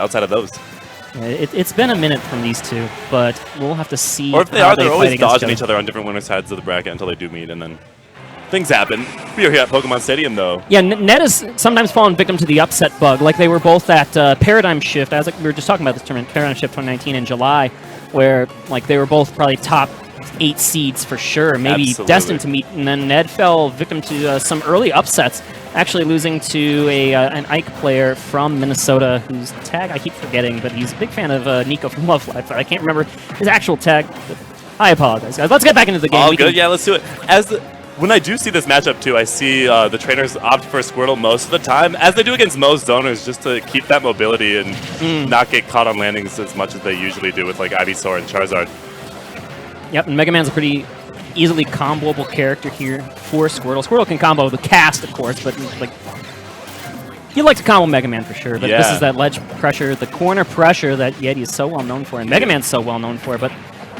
outside of those. Yeah, it's been a minute from these two, but we'll have to see. Or if they how are, they're always dodging each each other on different winner sides of the bracket until they do meet, and then things happen. We are here at Pokemon Stadium, though. Yeah, Ned has sometimes fallen victim to the upset bug. Like they were both at Paradigm Shift. As we were just talking about this tournament, Paradigm Shift 2019 in July, where like they were both probably top 8 seeds for sure, maybe Absolutely. destined to meet. And then Ned fell victim to some early upsets, actually losing to an Ike player from Minnesota whose tag I keep forgetting, but he's a big fan of Nico from Love Life. I can't remember his actual tag. I apologize, guys. Let's get back into the game. All good. Yeah, let's do it. When I do see this matchup, too, I see the trainers opt for Squirtle most of the time, as they do against most zoners, just to keep that mobility and not get caught on landings as much as they usually do with, like, Ivysaur and Charizard. Yep, and Mega Man's a pretty easily comboable character here for Squirtle. Squirtle can combo the cast, of course, but, like, you like to combo Mega Man for sure, but this is that ledge pressure, the corner pressure that Yeti is so well known for, and Mega Man's so well known for, but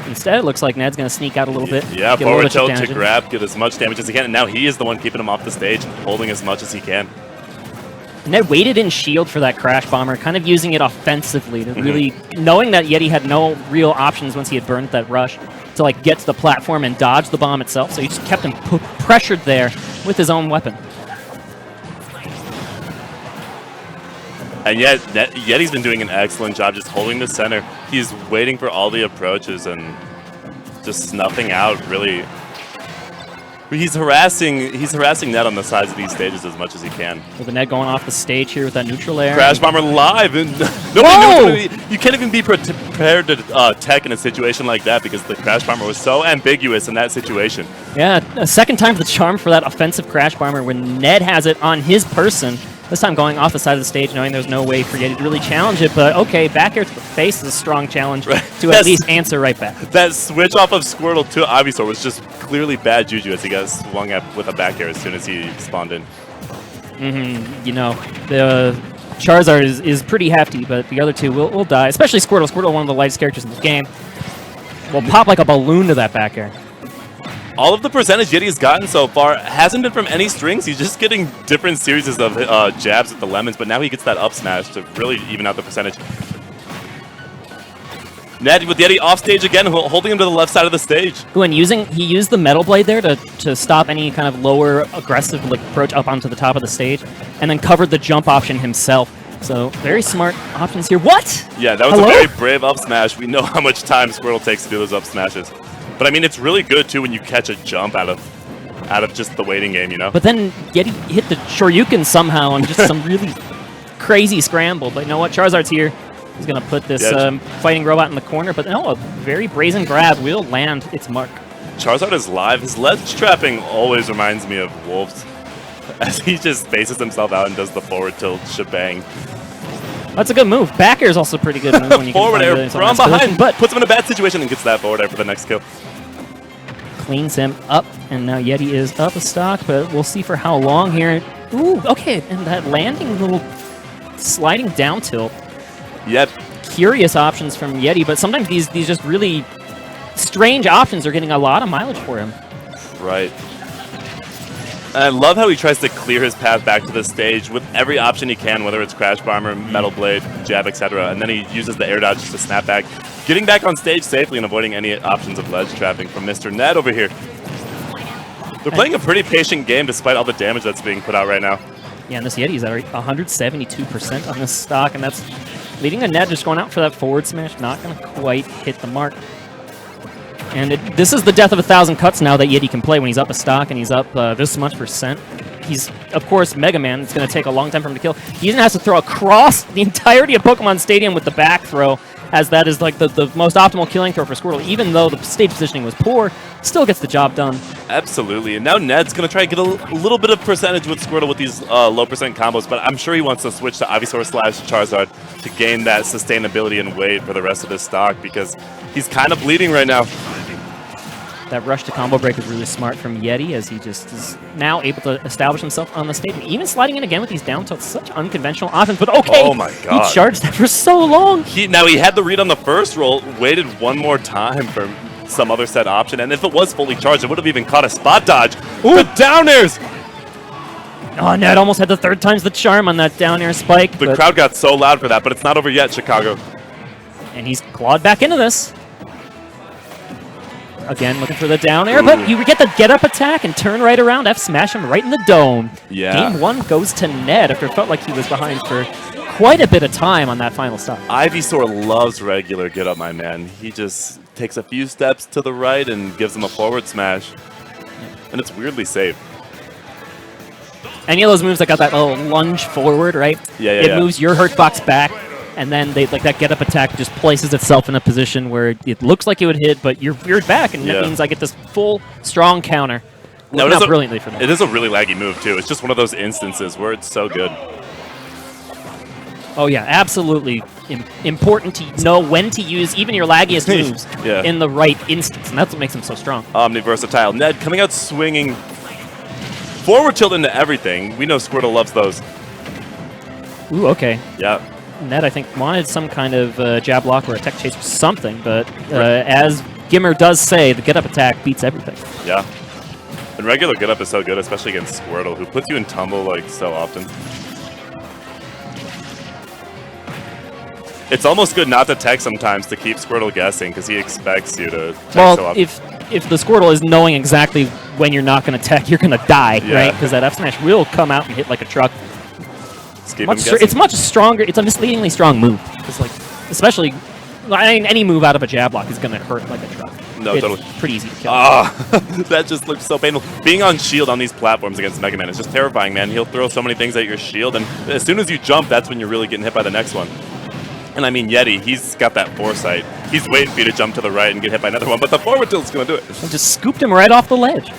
instead, it looks like Ned's going to sneak out a little bit. Yeah, forward tilt to grab, get as much damage as he can, and now he is the one keeping him off the stage, holding as much as he can. Ned waited in shield for that Crash Bomber, kind of using it offensively, to really knowing that Yeti had no real options once he had burned that rush to like get to the platform and dodge the bomb itself, so he just kept him pressured there with his own weapon. And yet, Yeti's been doing an excellent job just holding the center. He's waiting for all the approaches and just snuffing out, really. He's harassing Ned on the sides of these stages as much as he can. With the Ned going off the stage here with that neutral air. Crash Bomber live, and nobody knew you can't even be prepared to tech in a situation like that because the Crash Bomber was so ambiguous in that situation. Yeah, a second time for the charm for that offensive Crash Bomber when Ned has it on his person. This time going off the side of the stage, knowing there's no way for Yeti to really challenge it, but okay, back air to the face is a strong challenge to at least answer right back. That switch off of Squirtle to Ivysaur was just clearly bad juju as he got swung at with a back air as soon as he spawned in. You know, the Charizard is pretty hefty, but the other two will die, especially Squirtle. Squirtle, one of the lightest characters in the game, will pop like a balloon to that back air. All of the percentage Yeti has gotten so far hasn't been from any strings. He's just getting different series of jabs with the lemons, but now he gets that up smash to really even out the percentage. Ned with Yeti off stage again, holding him to the left side of the stage. Ooh, and he used the Metal Blade there to stop any kind of lower aggressive approach up onto the top of the stage, and then covered the jump option himself. So very smart options here. What? Yeah, that was a very brave up smash. We know how much time Squirtle takes to do those up smashes. But I mean, it's really good too when you catch a jump out of just the waiting game, you know. But then Yeti hit the Shoryuken somehow on just some really crazy scramble. But you know what? Charizard's here. He's gonna put this fighting robot in the corner. But no, a very brazen grab will land its mark. Charizard is live. His ledge trapping always reminds me of Wolf's, as he just spaces himself out and does the forward tilt shebang. That's a good move. Back air is also a pretty good move when you forward air from behind, but puts him in a bad situation and gets that forward air for the next kill. Cleans him up, and now Yeti is up a stock, but we'll see for how long here. Ooh, okay, and that landing little sliding down tilt. Yep. Curious options from Yeti, but sometimes these just really strange options are getting a lot of mileage for him. Right. And I love how he tries to clear his path back to the stage with every option he can, whether it's Crash Bomber, Metal Blade, jab, etc. And then he uses the air dodge to snap back, getting back on stage safely and avoiding any options of ledge trapping from Mr. Ned over here. They're playing a pretty patient game despite all the damage that's being put out right now. Yeah, and this Yeti is at 172% on this stock, and that's leading to Ned just going out for that forward smash, not going to quite hit the mark. And this is the death of 1,000 cuts now that Yeti can play when he's up a stock and he's up this much percent. He's, of course, Mega Man. It's going to take a long time for him to kill. He even has to throw across the entirety of Pokemon Stadium with the back throw, as that is like the most optimal killing throw for Squirtle. Even though the stage positioning was poor, still gets the job done. Absolutely. And now Ned's going to try to get a little bit of percentage with Squirtle with these low percent combos, but I'm sure he wants to switch to Ivysaur / Charizard to gain that sustainability and weight for the rest of his stock because he's kind of bleeding right now. That rush to combo break is really smart from Yeti, as he just is now able to establish himself on the stage. Even sliding in again with these down tilts, such unconventional options, but okay! Oh my god. He charged that for so long! Now he had the read on the first roll, waited one more time for some other set option, and if it was fully charged, it would have even caught a spot dodge. Ooh, the down airs! Oh, Ned almost had the 3rd time's the charm on that down air spike. The crowd got so loud for that, but it's not over yet, Chicago. And he's clawed back into this. Again, looking for the down air, but you get the get-up attack and turn right around, F-smash him right in the dome. Yeah. Game 1 goes to Ned after it felt like he was behind for quite a bit of time on that final stop. Ivysaur loves regular get-up, my man. He just takes a few steps to the right and gives him a forward smash. And it's weirdly safe. Any of those moves that got that little lunge forward, right? Yeah, It moves your hurt box back, and then that get-up attack just places itself in a position where it looks like it would hit, but you're veered back, and that means I get this full, strong counter. No, it is brilliantly for that. It is a really laggy move, too. It's just one of those instances where it's so good. Oh, yeah, absolutely important to know when to use even your laggiest moves in the right instance, and that's what makes them so strong. Omni-versatile. Ned coming out swinging. Forward tilt into everything. We know Squirtle loves those. Ooh, okay. Yeah. Ned, I think, wanted some kind of jab block or a tech chase or something, but as Gimmer does say, the get-up attack beats everything. Yeah. And regular get-up is so good, especially against Squirtle, who puts you in tumble like so often. It's almost good not to tech sometimes to keep Squirtle guessing, because he expects you to tech so often. If the Squirtle is knowing exactly when you're not going to tech, you're going to die, right? Because that F-smash will come out and hit like a truck. It's much stronger. It's a misleadingly strong move. Because, like, especially, I mean, any move out of a jab block is going to hurt like a truck. No, it's totally. Pretty easy to kill. That just looks so painful. Being on shield on these platforms against Mega Man is just terrifying, man. He'll throw so many things at your shield, and as soon as you jump, that's when you're really getting hit by the next one. And I mean, Yeti, he's got that foresight. He's waiting for you to jump to the right and get hit by another one, but the forward tilt's going to do it. And just scooped him right off the ledge.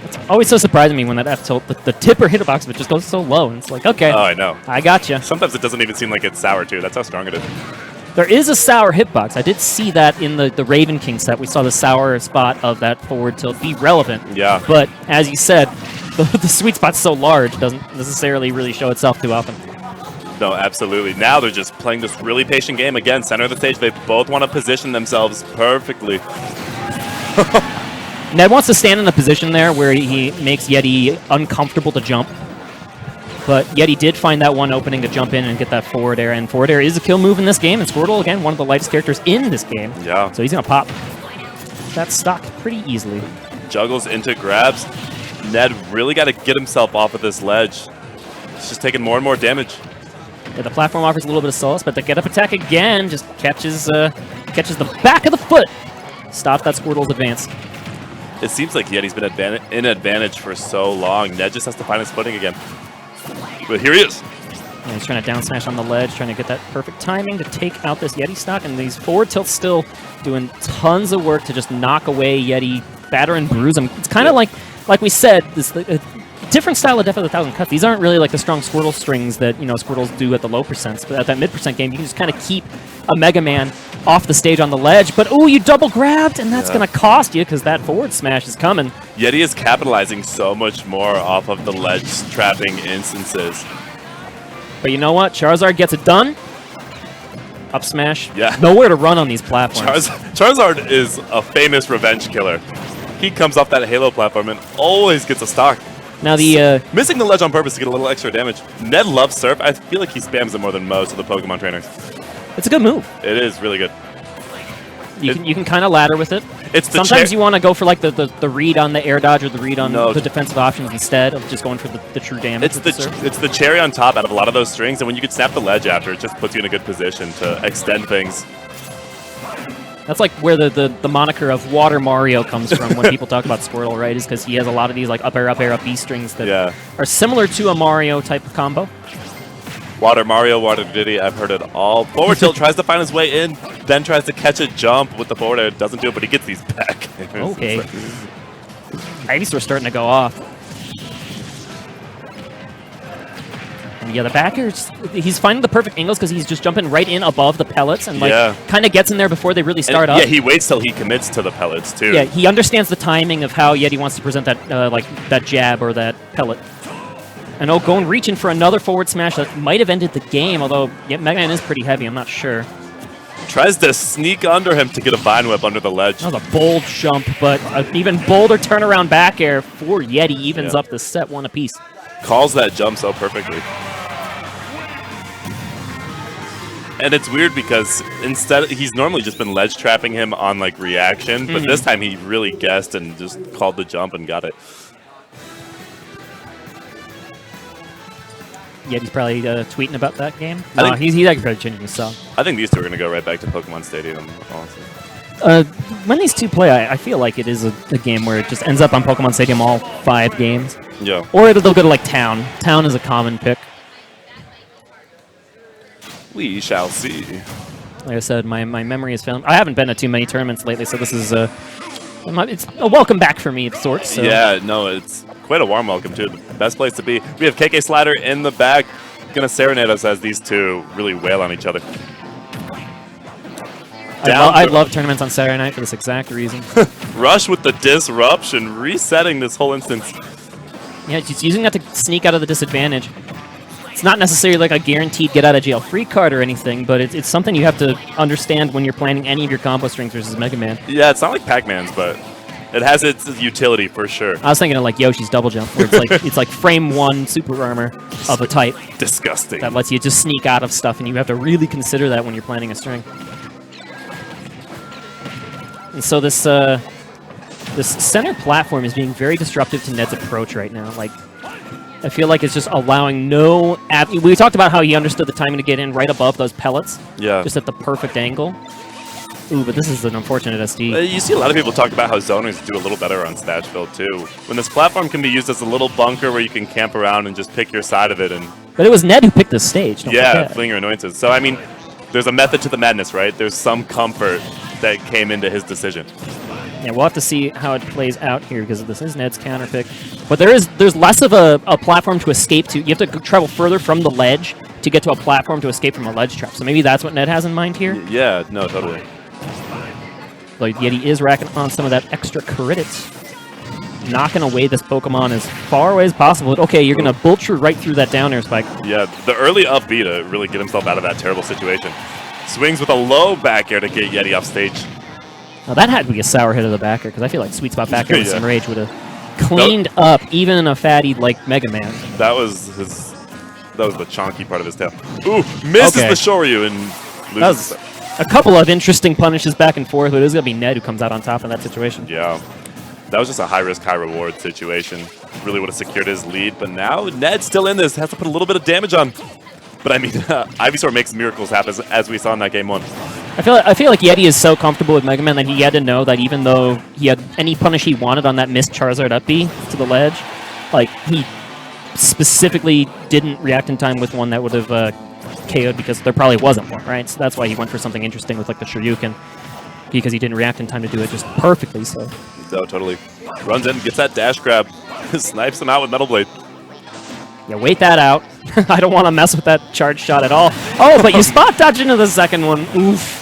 It's always so surprising me when that F tilt, the tip or hitbox of it just goes so low, and it's like, okay. Oh, I know. I gotcha. Sometimes it doesn't even seem like it's sour, too. That's how strong it is. There is a sour hitbox. I did see that in the Raven King set. We saw the sour spot of that forward tilt be relevant. Yeah. But, as you said, the sweet spot's so large, it doesn't necessarily really show itself too often. No, absolutely. Now they're just playing this really patient game. Again, center of the stage, they both want to position themselves perfectly. Ned wants to stand in a position there where he makes Yeti uncomfortable to jump. But Yeti did find that one opening to jump in and get that forward air. And forward air is a kill move in this game. And Squirtle, again, one of the lightest characters in this game. Yeah. So he's going to pop that stock pretty easily. Juggles into grabs. Ned really got to get himself off of this ledge. He's just taking more and more damage. Yeah, the platform offers a little bit of solace, but the get-up attack again just catches the back of the foot. Stops that Squirtle's advance. It seems like Yeti's been in advantage for so long. Ned just has to find his footing again. But here he is. Yeah, he's trying to down smash on the ledge, trying to get that perfect timing to take out this Yeti stock, and these forward tilts still doing tons of work to just knock away Yeti, batter and bruise him. It's kind of like we said, this different style of Death of the Thousand Cuts. These aren't really like the strong Squirtle strings that, you know, Squirtles do at the low percents, but at that mid-percent game, you can just kind of keep a Mega Man off the stage on the ledge, but oh, you double grabbed, and that's going to cost you because that forward smash is coming. Yeti is capitalizing so much more off of the ledge trapping instances. But you know what? Charizard gets it done. Up smash. Yeah. Nowhere to run on these platforms. Charizard is a famous revenge killer. He comes off that Halo platform and always gets a stock. Now the missing the ledge on purpose to get a little extra damage. Ned loves Surf. I feel like he spams it more than most of the Pokemon trainers. It's a good move. It is really good. You can kind of ladder with it. It's the Sometimes you want to go for like the read on the air dodge or the read on the defensive options instead of just going for the true damage. It's the cherry on top out of a lot of those strings, and when you can snap the ledge after, it just puts you in a good position to extend things. That's like where the moniker of Water Mario comes from when people talk about Squirtle, right? Is because he has a lot of these like up air, up B strings that are similar to a Mario type of combo. Water Mario, Water Diddy, I've heard it all. Forward tilt tries to find his way in, then tries to catch a jump with the forward air. Doesn't do it, but he gets these back. Okay. Ivysaur's starting to go off. And yeah, the backer, he's finding the perfect angles because he's just jumping right in above the pellets and like kind of gets in there before they really start up. Yeah, he waits till he commits to the pellets too. Yeah, he understands the timing of how Yeti wants to present that like that jab or that pellet. And going reaching for another forward smash that might have ended the game, although Mega Man is pretty heavy, I'm not sure. Tries to sneak under him to get a Vine Whip under the ledge. That was a bold jump, but an even bolder turnaround back air for Yeti evens up the set 1 apiece. Calls that jump so perfectly. And it's weird because instead he's normally just been ledge trapping him on like reaction, but this time he really guessed and just called the jump and got it. Yeti's probably tweeting about that game. No, he's actually probably changing his song. I think these two are going to go right back to Pokemon Stadium, honestly. When these two play, I feel like it is a game where it just ends up on Pokemon Stadium all 5 games. Yeah. Or they'll go to like Town. Town is a common pick. We shall see. Like I said, my memory is failing. I haven't been to too many tournaments lately, so this is it's a welcome back for me of sorts. So. Yeah, no, it's quite a warm welcome, too. The best place to be. We have KK Slider in the back, going to serenade us as these two really wail on each other. I love tournaments on Saturday night for this exact reason. Rush with the disruption, resetting this whole instance. Yeah, just using that to sneak out of the disadvantage. It's not necessarily like a guaranteed get-out-of-jail-free card or anything, but it's something you have to understand when you're planning any of your combo strings versus Mega Man. Yeah, it's not like Pac-Man's, but it has its utility for sure. I was thinking of like Yoshi's double jump, where it's like frame 1 super armor of a type. Disgusting. That lets you just sneak out of stuff, and you have to really consider that when you're planning a string. And so this center platform is being very disruptive to Ned's approach right now. Like, I feel like it's just allowing no... We talked about how he understood the timing to get in right above those pellets. Yeah. Just at the perfect angle. Ooh, but this is an unfortunate SD. You see a lot of people talk about how zoners do a little better on Stashville, too. When this platform can be used as a little bunker where you can camp around and just pick your side of it. But it was Ned who picked this stage, don't forget. fleeing your annoyances. So, I mean, there's a method to the madness, right? There's some comfort that came into his decision. Yeah, we'll have to see how it plays out here because this is Ned's counter pick. But there's less of a platform to escape to. You have to travel further from the ledge to get to a platform to escape from a ledge trap. So maybe that's what Ned has in mind here. Yeah, no, totally. Like Yeti is racking on some of that extra credits. Knocking away this Pokemon as far away as possible. Okay, you're going to vulture right through that down air spike. Yeah, the early up B to really get himself out of that terrible situation. Swings with a low back air to get Yeti off stage. Now that had to be a sour hit of the back air, because I feel like Sweet Spot back air with some rage would have cleaned up even in a fatty like Mega Man. That was the chonky part of his tail. Ooh, misses the Shoryu and loses. That was a couple of interesting punishes back and forth, but it was going to be Ned who comes out on top in that situation. Yeah. That was just a high-risk, high-reward situation. Really would have secured his lead, but now Ned's still in this. Has to put a little bit of damage on. But I mean, Ivysaur makes miracles happen, as we saw in that game 1. I feel like Yeti is so comfortable with Mega Man that he had to know that even though he had any punish he wanted on that missed Charizard up B to the ledge, like he specifically didn't react in time with one that would have KO'd because there probably wasn't one, right? So that's why he went for something interesting with like the Shoryuken, because he didn't react in time to do it just perfectly. So totally. Runs in, gets that dash grab, snipes him out with Metal Blade. Yeah, wait that out. I don't want to mess with that charge shot at all. Oh, but you spot dodge into the second one. Oof.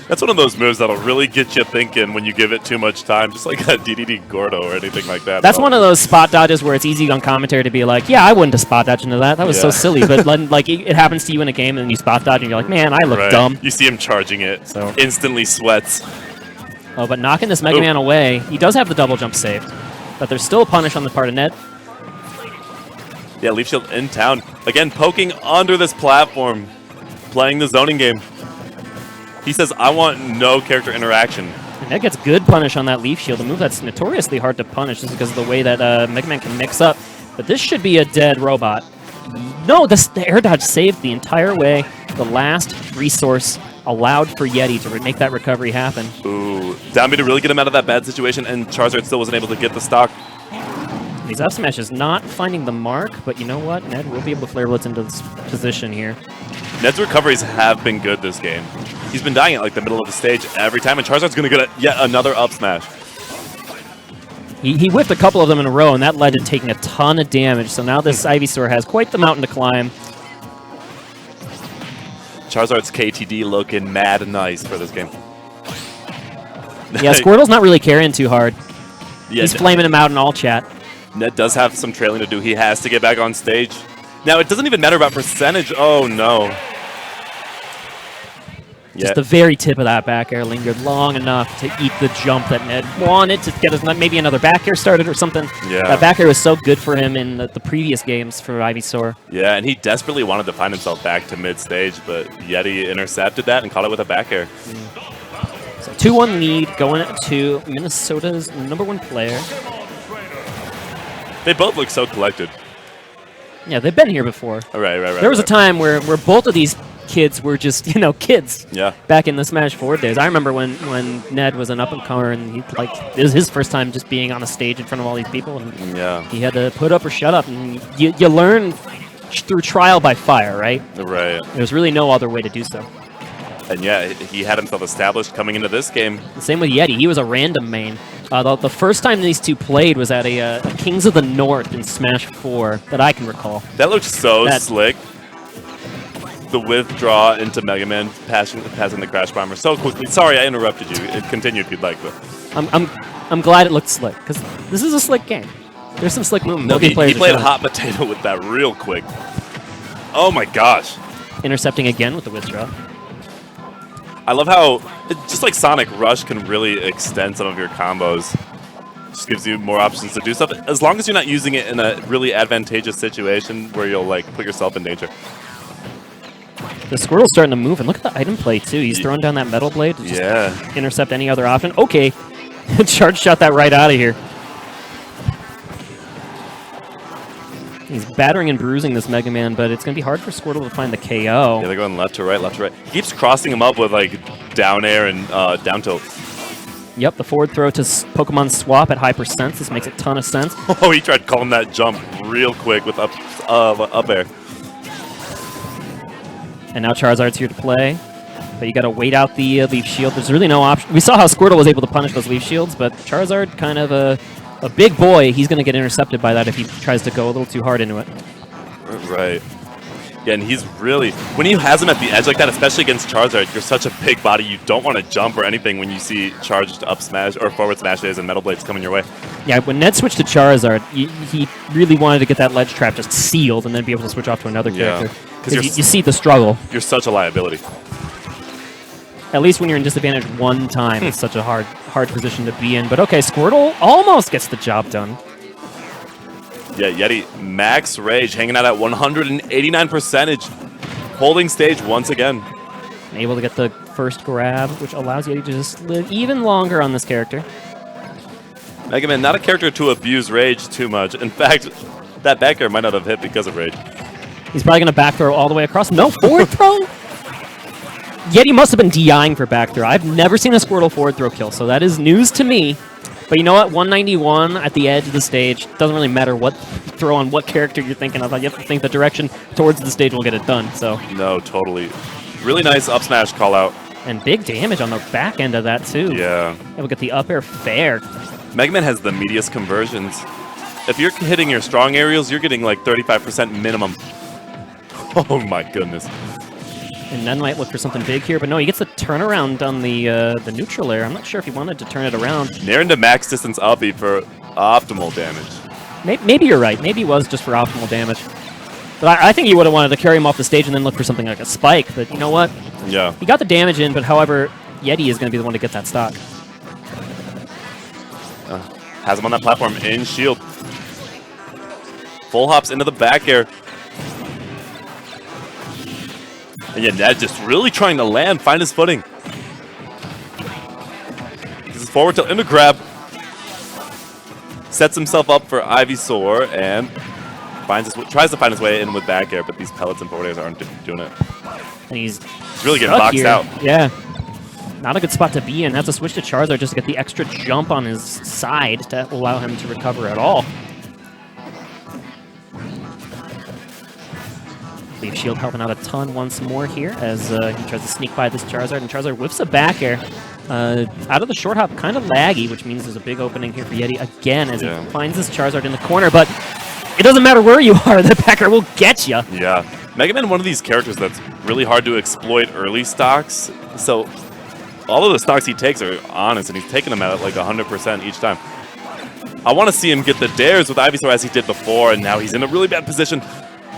That's one of those moves that'll really get you thinking when you give it too much time, just like a DDD Gordo or anything like that. That's one of those spot dodges where it's easy on commentary to be like, yeah, I wouldn't have spot dodged into that. That was so silly. But like it happens to you in a game and then you spot dodge and you're like, man, I look dumb. You see him charging it, so instantly sweats. Oh, but knocking this Mega Man away, he does have the double jump saved. But there's still a punish on the part of Ned. Yeah, Leaf Shield in town. Again, poking under this platform, playing the zoning game. He says, I want no character interaction. And Ned gets good punish on that Leaf Shield, a move that's notoriously hard to punish just because of the way that Mega Man can mix up. But this should be a dead robot. No, the air dodge saved the entire way. The last resource allowed for Yeti to make that recovery happen. Ooh, down B to really get him out of that bad situation, and Charizard still wasn't able to get the stock. His up smash is not finding the mark, but you know what? Ned will be able to Flare Blitz into this position here. Ned's recoveries have been good this game. He's been dying at like the middle of the stage every time, and Charizard's going to get yet another up smash. He whiffed a couple of them in a row, and that led to taking a ton of damage. So now this Ivysaur has quite the mountain to climb. Charizard's KTD looking mad nice for this game. Yeah, Squirtle's not really carrying too hard. Yeah, he's flaming him out in all chat. Ned does have some trailing to do. He has to get back on stage. Now, it doesn't even matter about percentage. Oh, no. Just the very tip of that back air lingered long enough to eat the jump that Ned wanted to get us maybe another back air started or something. Yeah. That back air was so good for him in the previous games for Ivysaur. Yeah, and he desperately wanted to find himself back to mid-stage, but Yeti intercepted that and caught it with a back air. So 2-1 lead going to Minnesota's #1 player. They both look so collected. Yeah, they've been here before. Right. There was a time where both of these kids were just, kids. Yeah. Back in the Smash 4 days. I remember when Ned was an up-and-comer and it was his first time just being on a stage in front of all these people. And Yeah. he had to put up or shut up. And you learn through trial by fire, right? Right. There's really no other way to do so. And yeah, he had himself established coming into this game. The same with Yeti. He was a random main. The first time these two played was at a Kings of the North in Smash 4 that I can recall. That looked so slick. The withdraw into Mega Man, passing the Crash Bomber so quickly. Sorry, I interrupted you. Continue if you'd like, but I'm glad it looked slick because this is a slick game. There's some slick movement. No, he played hot potato with that real quick. Oh my gosh! Intercepting again with the withdraw. I love how, just like Sonic, Rush can really extend some of your combos. Just gives you more options to do stuff, as long as you're not using it in a really advantageous situation where you'll like put yourself in danger. The Squirtle's starting to move, and look at the item play too. He's throwing down that metal blade to just intercept any other option. Okay, charge shot that right out of here. He's battering and bruising this Mega Man, but it's going to be hard for Squirtle to find the KO. Yeah, they're going left to right, left to right. He keeps crossing him up with like down air and down tilt. Yep, the forward throw to Pokemon Swap at high percents. This makes a ton of sense. Oh, he tried calling that jump real quick with up air. And now Charizard's here to play. But you got to wait out the Leaf Shield. There's really no option. We saw how Squirtle was able to punish those Leaf Shields, but Charizard, kind of a big boy, he's going to get intercepted by that if he tries to go a little too hard into it. Right. Yeah, and he's really... When he has him at the edge like that, especially against Charizard, you're such a big body, you don't want to jump or anything when you see charged up smash or forward smashes and metal blades coming your way. Yeah, when Ned switched to Charizard, he really wanted to get that ledge trap just sealed and then be able to switch off to another character. Because you see the struggle. You're such a liability. At least when you're in disadvantage one time, it's such a hard position to be in. But okay, Squirtle almost gets the job done. Yeah, Yeti, max rage, hanging out at 189%, holding stage once again. Able to get the first grab, which allows Yeti to just live even longer on this character. Mega Man, not a character to abuse rage too much. In fact, that back air might not have hit because of rage. He's probably going to back throw all the way across. No forward throw? Yeti must have been DIing for back throw. I've never seen a Squirtle forward throw kill, so that is news to me. But you know what? 191 at the edge of the stage. Doesn't really matter what throw on what character you're thinking of. You have to think the direction towards the stage will get it done. So no, totally. Really nice up smash call out. And big damage on the back end of that, too. Yeah. Able to get the up air fair. Mega Man has the meatiest conversions. If you're hitting your strong aerials, you're getting like 35% minimum. Oh my goodness. And Ned might look for something big here, but no, he gets the turnaround on the neutral air. I'm not sure if he wanted to turn it around. Near into max distance uppy for optimal damage. Maybe you're right. Maybe it was just for optimal damage. But I think he would have wanted to carry him off the stage and then look for something like a spike. But you know what? Yeah. He got the damage in, but however, Yeti is going to be the one to get that stock. Has him on that platform in shield. Full hops into the back air. And yeah, Ned just really trying to land, find his footing. This is forward tilt into grab. Sets himself up for Ivysaur and tries to find his way in with back air, but these pellets and forward airs aren't doing it. And he's really getting boxed out. Yeah. Not a good spot to be in. Has to switch to Charizard just to get the extra jump on his side to allow him to recover at all. Leaf Shield helping out a ton once more here as he tries to sneak by this Charizard, and Charizard whiffs a back air. Out of the short hop, kind of laggy, which means there's a big opening here for Yeti again as he finds this Charizard in the corner, but it doesn't matter where you are, the back air will get you. Yeah. Mega Man, one of these characters that's really hard to exploit early stocks, so all of the stocks he takes are honest, and he's taking them at like 100% each time. I want to see him get the dares with Ivysaur as he did before, and now he's in a really bad position.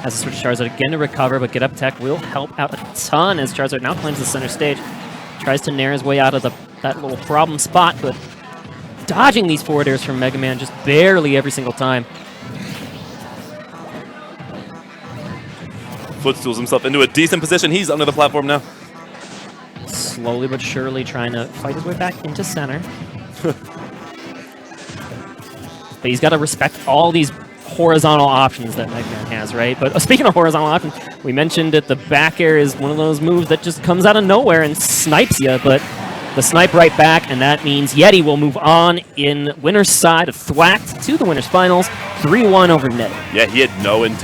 Has to switch Charizard again to recover, but Get Up Tech will help out a ton as Charizard now climbs the center stage. Tries to nair his way out of that little problem spot, but dodging these forward airs from Mega Man just barely every single time. Footstools himself into a decent position. He's under the platform now. Slowly but surely trying to fight his way back into center. But he's got to respect all these horizontal options that Mega Man has, right? But speaking of horizontal options, we mentioned that the back air is one of those moves that just comes out of nowhere and snipes you, but the snipe right back, and that means Yeti will move on in winner's side of Thwacked to the winner's finals, 3-1 over Net. Yeah, he had no intent